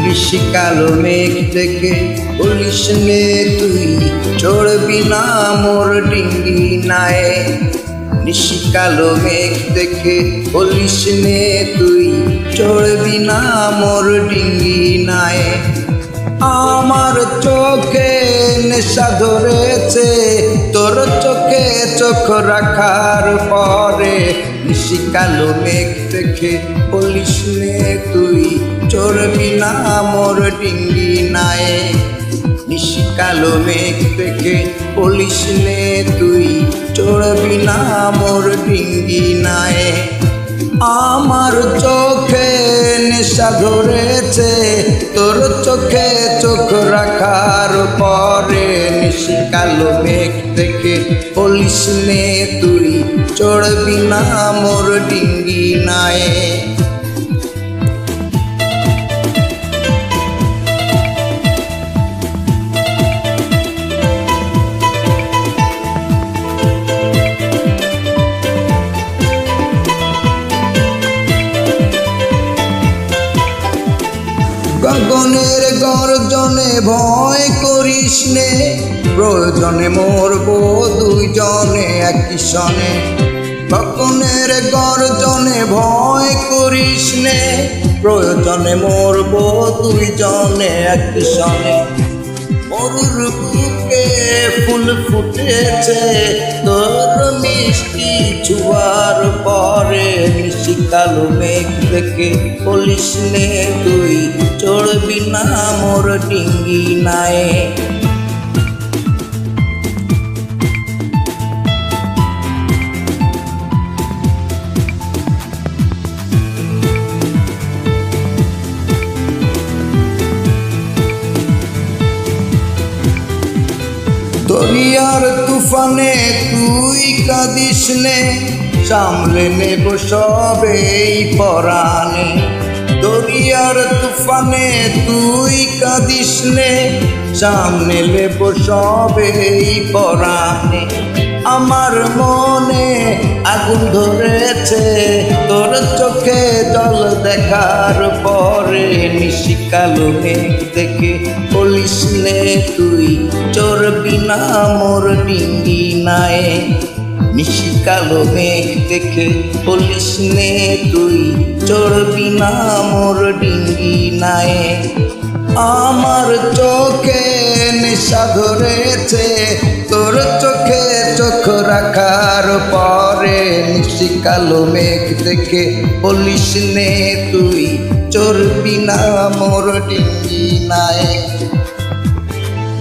নিশি কালো মেঘ দেখে বলিস নে তুই চড়বি না মোর ডিঙ্গি নায়ে। নিশি কালো মেঘ দেখে বলিস নে তুই চড়বি না মোর ডিঙ্গি নায়ে। আমার চোখে নেশা ধরেছে তোর চোখে চোখ রাখার পরে। নিশি কালো মেঘ দেখে বলিস নে তুই চড়বি না মোর ডিঙ্গি নায়ে। নিশি কালো মেঘ দেখে বলিস নে তুই চড়বি না মোর ডিঙ্গি নায়ে। আমার চোখে নেশা ধরেছে তোর চোখে চোখ রাখার পরে। নিশি কালো মেঘ দেখে বলিস নে তুই চড়বি না মোর ডিঙ্গি নায়ে। গগনের গর্জনে ভয় করিস নে, প্রয়োজনে মরবো দুইজনে একই সনে। গগনের গর্জনে ভয় করিস নে, প্রয়োজনে মরবো দুইজনে একই সনে। মরুর বুকে ফুল ফুটেছে তোর মিষ্টি ছুয়ার পরে। নিশি কালো মেঘ দেখে বলিস নে তুই চড়বি না মোর ডিঙ্গি নায়ে। দরিয়ার তুফানে তুই কাঁদিস নে, সামলে নেব সবেই পরাণে। দরিয়ার তুফানে তুই কাঁদিস নে, সামনে নেব সবেই পরাণে। আমার মনে আগুন ধরেছে তোর চোখে জল দেখার পরে। নিশি কালো মেঘ দেখে বলিস নে তুই চড়বি না মোর ডিঙ্গি নায়ে। নিশি কালো মেঘ দেখে বলিস নে তুই চড়বি না মোর ডিঙ্গি নায়ে। আমার চোখে নেশা ধরেছে তোর চোখে চোখ রাখার পরে। নিশি কালো মেঘ দেখে বলিস নে তুই চড়বি না মোর ডিঙ্গি নায়ে।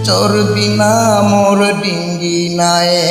চড়বি না মোর ডিঙ্গি নায়ে।